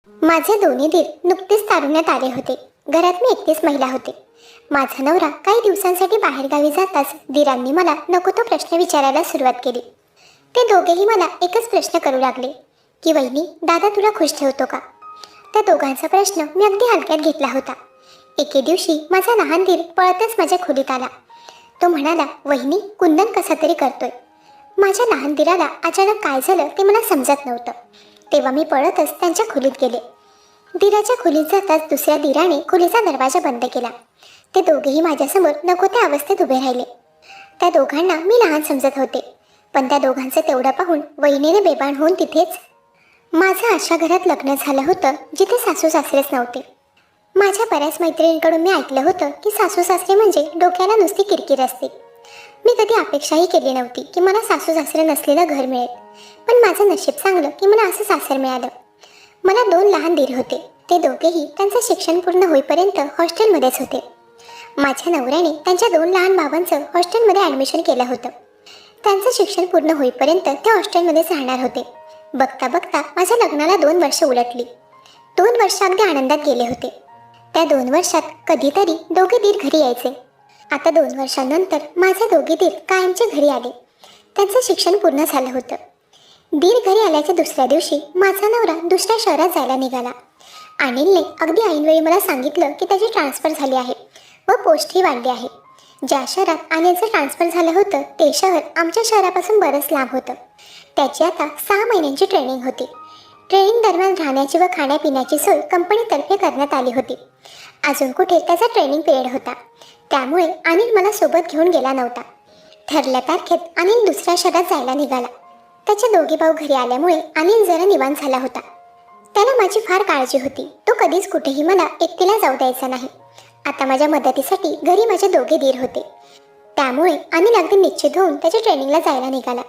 माझे दोन्ही दीर नुकतेच तारुण्यात आले होते. घरात मी एकटीच महिला होते. माझा नवरा काही दिवसांसाठी बाहेरगावी जाताच दीरांनी मला नको तो प्रश्न विचारायला सुरुवात केली. ते दोघेही मला एकच प्रश्न करू लागले की वहिनी, दादा तुला खुश ठेवतो का? त्या दोघांचा प्रश्न मी अगदी हलक्यात घेतला होता. एके दिवशी माझा लहान दीर पळतच माझ्या खोलीत आला. तो म्हणाला, वहिनी, कुंदन कसा तरी करतोय. माझ्या लहान दीराला अचानक काय झालं ते मला समजत नव्हतं. तेव्हा मी पळतच त्यांच्या खोलीत गेले. दीराच्या खोलीत जाताच दुसऱ्या दीराने खोलीचा दरवाजा बंद केला. ते दोघेही माझ्यासमोर नको त्या अवस्थेत उभे राहिले. त्या दोघांना मी लहान समजत होते, पण त्या दोघांचं तेवढं पाहून वहिनीने बेभान होऊन तिथेच. माझं अशा घरात लग्न झालं होतं जिथे सासू सासरेच नव्हते. माझ्या बऱ्याच मैत्रिणींकडून मी ऐकलं होतं की सासू सासरे म्हणजे डोक्याला नुसती किरकिर असते. मी कधी अपेक्षाही केली नव्हती की मला सासू सासरे नसलेलं घर मिळेल, पण माझं नशीब चांगलं की मला असं सासर मिळालं. मला 2 लहान दीर होते. ते दोघेही त्यांचं शिक्षण पूर्ण होईपर्यंत हॉस्टेलमध्येच होते. माझ्या नवऱ्याने त्यांच्या 2 लहान भावांचं हॉस्टेलमध्ये ॲडमिशन केलं होतं. त्यांचं शिक्षण पूर्ण होईपर्यंत ते हॉस्टेलमध्येच राहणार होते. बघता बघता माझ्या लग्नाला 2 वर्ष उलटली. 2 वर्ष अगदी आनंदात गेले होते. त्या 2 वर्षात कधीतरी दोघे दीर घरी यायचे. आता 2 वर्षांनंतर माझे दोघे दीर कायमचे घरी आले. त्यांचं शिक्षण पूर्ण झालं होतं. दीर घरी आल्याच्या दुसऱ्या दिवशी माझा नवरा दुसऱ्या शहरात जायला निघाला. अनिलने अगदी ऐनवेळी मला सांगितलं की त्याची ट्रान्सफर झाली आहे व पोस्टही वाढली आहे. ज्या शहरात अनिलचं ट्रान्सफर झालं होतं ते शहर आमच्या शहरापासून बरंच लांब होतं. त्याची आता 6 महिन्यांची ट्रेनिंग होती. ट्रेनिंग दरम्यान राहण्याची व खाण्यापिण्याची सोय कंपनीतर्फे करण्यात आली होती. अजून कुठे त्याचा ट्रेनिंग पिरियड होता, त्यामुळे अनिल मला सोबत घेऊन गेला नव्हता. ठरल्या तारखेत अनिल दुसऱ्या शहरात जायला निघाला. त्याचे दोघे भाऊ घरी आल्यामुळे अनिल जरा निवांत झाला होता. त्याला माझी फार काळजी होती. तो कधीच कुठेही मला एकटीला जाऊ द्यायचा नाही. आता माझ्या मदतीसाठी घरी माझे दोघे दीर होते, त्यामुळे अनिल अगदी निश्चित होऊन त्याच्या ट्रेनिंगला जायला निघाला.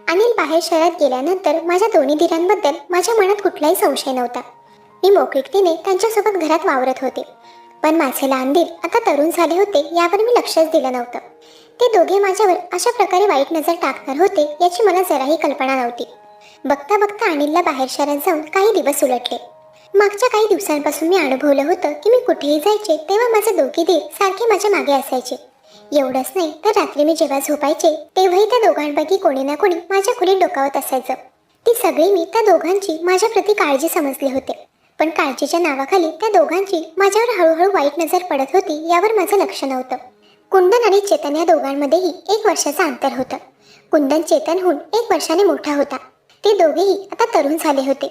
अनिल बाहेर शहरात गेल्यानंतर माझ्या दोन्ही दीरांबद्दल माझ्या मनात कुठलाही संशय नव्हता. मी मोकळीकतेने त्यांच्यासोबत घरात वावरत होते. पण माझे लहान दीर आता तरुण झाले होते यावर मी लक्षच दिलं नव्हतं. ते दोघे माझ्यावर अशा प्रकारे वाईट नजर टाकणार होते याची मला जराही कल्पना नव्हती. बघता बघता अनिलला बाहेर शहरात जाऊन काही दिवस उलटले. मागच्या काही दिवसांपासून मी अनुभवलं होतं की मी कुठेही जायचे तेव्हा माझे दोघे दीर सारखे माझ्या मागे असायचे. एवढंच नाही तर रात्री मी जेव्हा झोपायचे तेव्हाही त्या दोघांपैकी कोणी ना कोणी माझ्या खोलीत डोकावत असायचं. ती सगळी मी त्या दोघांची माझ्याप्रती काळजी समजले होते, पण काळजीच्या नावाखाली त्या दोघांची माझ्यावर हळूहळू वाईट नजर पडत होती यावर माझं लक्ष नव्हतं. कुंदन आणि चेतन या दोघांमध्येही 1 वर्षाचं अंतर होतं. कुंदन चेतनहून 1 वर्षाने मोठा होता. ते दोघेही आता तरुण झाले होते.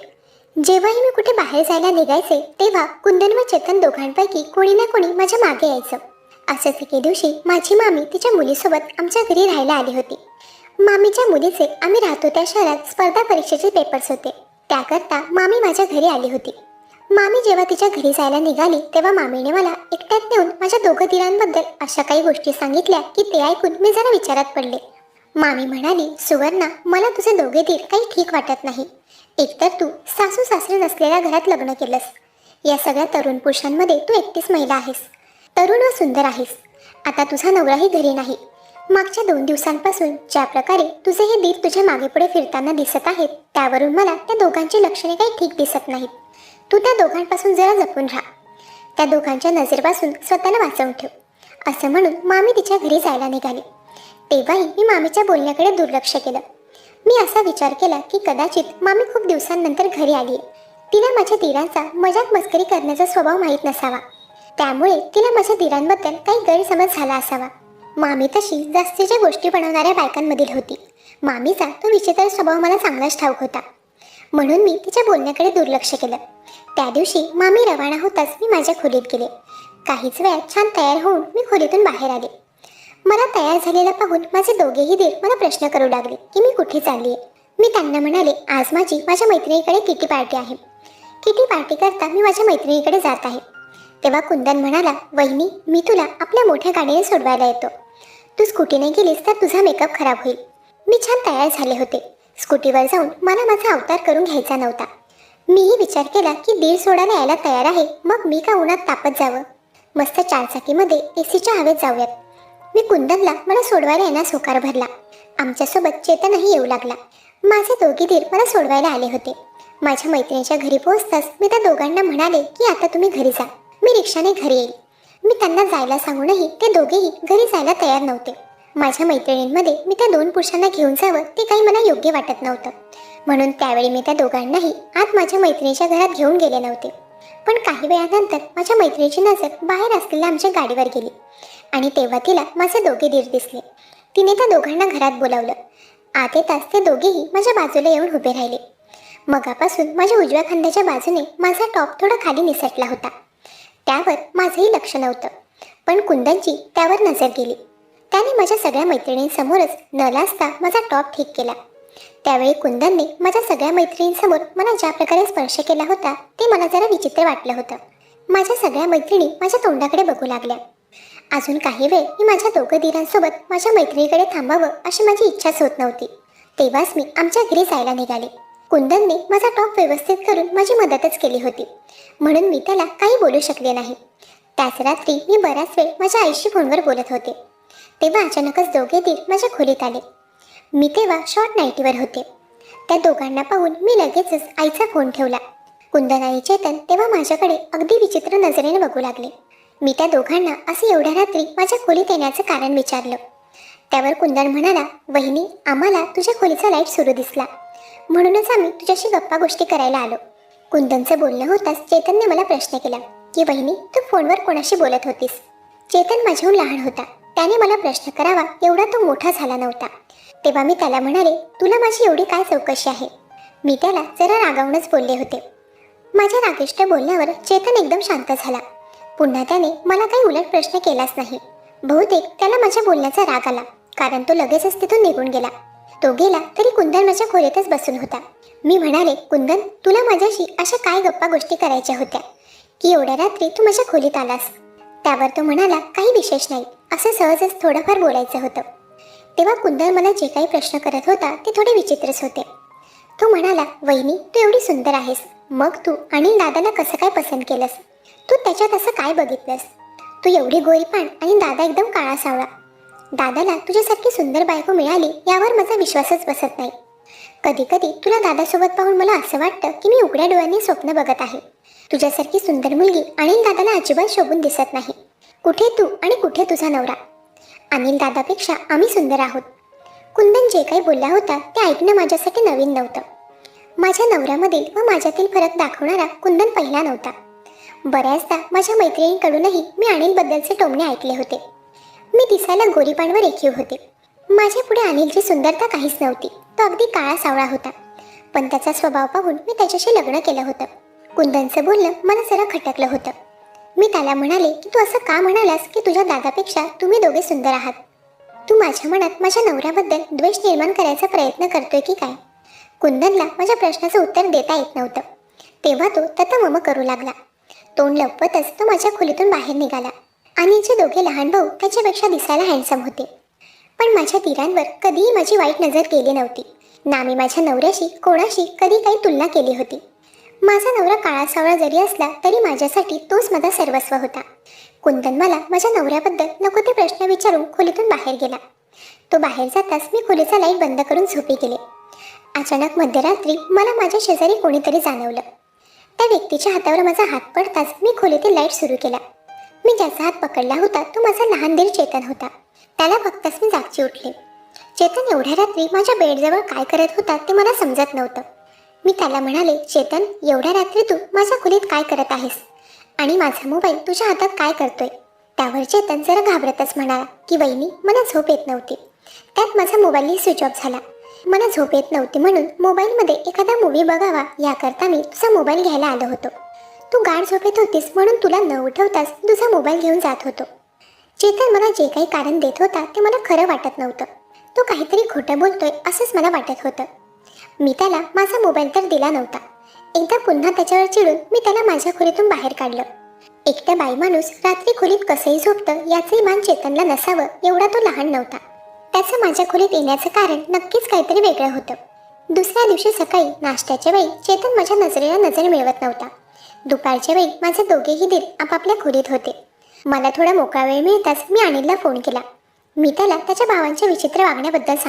जेव्हाही मी कुठे बाहेर जायला निघायचे तेव्हा कुंदन व चेतन दोघांपैकी कोणी ना कोणी माझ्या मागे यायचं. असंच एके दिवशी माझी मामी तिच्या मुलीसोबत आमच्या घरी राहायला आली होती. मामीच्या मुलीचे आम्ही राहतो त्या शहरात स्पर्धा परीक्षेचे पेपर्स होते, त्याकरता मामी माझ्या घरी आली होती. मामी जेव्हा तिच्या घरी जायला निघाली तेव्हा मामीने मला एकट्यात नेऊन माझ्या दोघं दीरांबद्दल अशा काही गोष्टी सांगितल्या की ते ऐकून मी जरा विचारात पडले. मामी म्हणाली, सुवर्णा, मला तुझे दोघे दीर काही ठीक वाटत नाही. एकतर तू सासू सासरे नसलेल्या घरात लग्न केलंस. या सगळ्या तरुण पुरुषांमध्ये तू एकटीच महिला आहेस. तरुण व सुंदर आहेस. आता तुझा नवराही घरी नाही. मागच्या 2 दिवसांपासून ज्या प्रकारे तुझे हे दीर तुझ्या मागे पुढे फिरताना दिसत आहेत त्यावरून मला त्या दोघांची लक्षणे काही ठीक दिसत नाहीत. तू त्या दोघांपासून जरा जपून राहा. त्या दोघांच्या नजरेपासून स्वतःला वाचवून ठेव. असं म्हणून मामी तिच्या घरी जायला निघाली. तेव्हाही मी मामीच्या बोलण्याकडे दुर्लक्ष केलं. मी असा विचार केला की कदाचित मामी खूप दिवसांनंतर घरी आली आहे. तिला माझ्या दीरांचा मजाक मस्करी करण्याचा स्वभाव माहीत नसावा, त्यामुळे तिला माझ्या दीरांबद्दल काही गैरसमज झाला असावा. मामी तशी जास्तीच्या गोष्टी बनवणाऱ्या बायकांमधील होती. मामीचा तो विचित्र स्वभाव मला चांगलाच ठाऊक होता, म्हणून मी तिच्या बोलण्याकडे दुर्लक्ष केलं. त्या दिवशी मामी रवाना होताच मी माझ्या खोलीत गेले. काहीच वेळात छान तयार होऊन मी खोलीतून बाहेर आले. मला तयार झालेला पाहून माझे दोघेही दीर मला प्रश्न करू लागले की मी कुठे चालली आहे. मी त्यांना म्हणाले, आज माझ्या मैत्रिणीकडे किटी पार्टी आहे. किटी पार्टी करता मी माझ्या मैत्रिणीकडे जात आहे. तेव्हा कुंदन म्हणाला, वहिनी, मी तुला आपल्या मोठ्या गाडीने सोडवायला येतो. तू स्कूटीने गेलीस तर तुझा मेकअप खराब होईल. मी छान तयार झाले होते. स्कूटीवर जाऊन मला माझा अवतार करून घ्यायचा नव्हता. मीही विचार केला की दीर सोडायला यायला तयार आहे, मग मी का उन्हात तापत जावं. मस्त 4 चाकीमध्ये एसीच्या हवेत जाऊयात. मी कुंदनला मला सोडवायला येण्यास होकार भरला. आमच्यासोबत चेतनही येऊ लागला. माझे दोघे दीर मला सोडवायला आले होते. माझ्या मैत्रिणीच्या घरी पोहोचताच मी त्या दोघांना म्हणाले की आता तुम्ही घरी जा, मी रिक्षाने घरी येईल. मी त्यांना जायला सांगूनही ते दोघेही घरी जायला तयार नव्हते. माझ्या मैत्रिणींमध्ये मी त्या 2 पुरुषांना घेऊन जावं ते काही मला योग्य वाटत नव्हतं, म्हणून त्यावेळी मी त्या दोघांनाही आत माझ्या मैत्रिणीच्या घरात घेऊन गेले नव्हते. पण काही वेळानंतर माझ्या मैत्रिणीची नजर बाहेर असलेल्या आमच्या गाडीवर गेली आणि तेव्हा तिला माझे दोघे दीर दिसले. तिने त्या दोघांना घरात बोलावलं. आत येताच ते दोघेही माझ्या बाजूला येऊन उभे राहिले. मगापासून माझ्या उजव्या खांद्याच्या बाजूने माझा टॉप थोडा खाली निसटला होता. त्यावर माझंही लक्ष नव्हतं, पण कुंदनची त्यावर नजर गेली. त्याने माझ्या सगळ्या मैत्रिणींसमोरच न लाजता माझा टॉप ठीक केला. त्यावेळी कुंदनने माझ्या सगळ्या मैत्रिणींसमोर मला ज्या प्रकारे स्पर्श केला होता ते मला जरा विचित्र वाटलं होतं. माझ्या सगळ्या मैत्रिणी माझ्या तोंडाकडे बघू लागल्या. अजून काही वेळ मी माझ्या दोघं दिरांसोबत माझ्या मैत्रिणीकडे थांबावं अशी माझी इच्छाच होत नव्हती. तेव्हाच मी आमच्या घरी जायला निघाले. कुंदनने माझा टॉप व्यवस्थित करून माझी मदतच केली होती, म्हणून मी त्याला काही बोलू शकले नाही. त्याच रात्री मी बराच वेळ माझ्या आईशी फोनवर बोलत होते. तेव्हा अचानकच दोघे दीर माझ्या खोलीत आले. मी तेव्हा शॉर्ट नाईटीवर होते. त्या दोघांना पाहून मी लगेचच आईचा फोन ठेवला. कुंदन आणि चेतन तेव्हा माझ्याकडे अगदी विचित्र नजरेने बघू लागले. मी त्या दोघांना असे एवढ्या रात्री माझ्या खोलीत येण्याचं कारण विचारलं. त्यावर कुंदन म्हणाला, वहिनी, आम्हाला तुझ्या खोलीचा लाईट सुरू दिसला, म्हणूनच आम्ही तुझ्याशी गप्पा गोष्टी करायला आलो. कुंदनचं बोलणं होताच चेतनने मला प्रश्न केला की वहिनी, तू फोनवर कोणाशी बोलत होतीस? चेतन माझ्याहून लहान होता. त्याने मला प्रश्न करावा एवढा तो मोठा झाला नव्हता. तेव्हा मी त्याला म्हणाले, तुला माझी एवढी काय चौकशी आहे? मी त्याला जरा रागावूनच बोलले होते. माझ्या रागिष्ट बोलण्यावर चेतन एकदम शांत झाला. पुन्हा त्याने मला काही उलट प्रश्न केलाच नाही. बहुतेक त्याला माझ्या बोलण्याचा राग आला, कारण तो लगेचच तिथून निघून गेला. तो गेला तरी कुंदन माझ्या खोलीतच बसून होता. मी म्हणाले, कुंदन, तुला माझ्याशी अशा काय गप्पा गोष्टी करायच्या होत्या की एवढ्या रात्री तू माझ्या खोलीत आलास? त्यावर तो म्हणाला, काही विशेष नाही, असं सहजच थोडंफार बोलायचं होतं. तेव्हा कुंदन मला जे काही प्रश्न करत होता ते थोडे विचित्रच होते. तो म्हणाला, वहिनी, तू एवढी सुंदर आहेस, मग तू अनिल दादाला कसं काय पसंत केलंस? तू त्याच्यात असं काय बघितलंस? तू एवढी गोरीपाण आणि दादा एकदम काळा सावळा. दादाला तुझ्यासारखी सुंदर बायको मिळाली यावर माझा विश्वासच बसत नाही. कधी कधी तुला दादासोबत पाहून मला असं वाटतं की मी उघड्या डोळ्यांनी स्वप्न बघत आहे. तुझ्यासारखी सुंदर मुलगी अनिल दादाला अजिबात शोभून दिसत नाही. कुठे तू आणि कुठे तुझा नवरा? अनिल दादापेक्षा आम्ही सुंदर आहोत. कुंदन जे काही बोलला होता ते ऐकणं माझ्यासाठी नवीन नव्हतं. माझ्या नवऱ्यामधील व माझ्यातील फरक दाखवणारा कुंदन पहिला नव्हता. बऱ्याचदा माझ्या मैत्रिणींकडूनही मी अनिलबद्दलचे टोमणे ऐकले होते. मी दिसायला गोरीपाणवर रेखीव होते. माझ्या पुढे अनिलची सुंदरता काहीच नव्हती. तो अगदी काळा सावळा होता, पण त्याचा स्वभाव पाहून मी त्याच्याशी लग्न केलं होतं. कुंदनचं बोलणं मला जरा खटकलं होतं. मी त्याला म्हणाले की तू असं का म्हणालास की तुझ्या दादापेक्षा तुम्ही दोघे सुंदर आहात? तू माझ्या मनात माझ्या नवऱ्याबद्दल द्वेष निर्माण करायचा प्रयत्न करतोय की काय? कुंदनला माझ्या प्रश्नाचं उत्तर देता येत नव्हतं. तेव्हा तो ततमम करू लागला. तोंड लपवतच तो माझ्या खोलीतून बाहेर निघाला. अनिलचे दोघे लहान भाऊ त्याच्यापेक्षा दिसायला हँडसम होते, पण माझ्या दिरांवर कधीही माझी वाईट नजर गेली नव्हती. ना मी माझ्या नवऱ्याशी कोणाशी कधी काही तुलना केली होती. माझा नवरा काळा सावळा जरी असला तरी माझ्यासाठी तोच माझा सर्वस्व होता. कुंदन मला माझ्या नवऱ्याबद्दल नको ते प्रश्न विचारून खोलीतून बाहेर गेला. तो बाहेर जाताच मी खोलीचा लाईट बंद करून झोपी गेले. अचानक मध्यरात्री मला माझ्या शेजारी कोणीतरी जाणवलं. त्या व्यक्तीच्या हातावर माझा हात पडताच मी खोलीतील लाईट सुरू केला. मी ज्याचा हात पकडला होता तो माझा लहान दीर चेतन होता. त्याला बघताच मी जागची उठले. चेतन एवढ्या रात्री माझ्या बेडजवळ काय करत होता ते मला समजत नव्हतं. मी त्याला म्हणाले, चेतन, एवढ्या रात्री तू माझ्या खोलीत काय करत आहेस आणि माझा मोबाईल तुझ्या हातात काय करतोय? त्यावर चेतन जरा घाबरतच म्हणाला की वहिनी, मला झोप येत नव्हती. त्यात माझा मोबाईलही स्विच ऑफ झाला. मला झोप येत नव्हती म्हणून मोबाईलमध्ये एखादा मूवी बघावा याकरता मी तुझा मोबाईल घ्यायला आलो होतो. तू गाढ झोपेत होतीस म्हणून तुला न उठवताच तुझा मोबाईल घेऊन जात होतो. चेतन मला जे काही कारण देत होता ते मला खरं वाटत नव्हतं. तो काहीतरी खोटं बोलतोय असंच मला वाटत होतं. मी त्याला माझा मोबाईल तर दिला नव्हता. एकदा पुन्हा त्याच्यावर चिडून मी त्याला माझ्या खोलीतून बाहेर काढलं. एकटा बाई माणूस रात्री खोलीत कसंही झोपतं याचंही मान चेतनला नसावं एवढा तो लहान नव्हता. त्याचं माझ्या खोलीत येण्याचं कारण नक्कीच काहीतरी वेगळं होतं. दुसऱ्या दिवशी सकाळी नाश्त्याच्या वेळी चेतन माझ्या नजरेला नजर मिळवत नव्हता. दुपारच्या वेळी माझे दोघेही दीर आपापल्या खोलीत होते. मला थोडा मोकळा वेळ मिळताच मी अनिलला फोन केला. मी त्याला त्याच्या भावांच्या विचित्र वागण्याबद्दल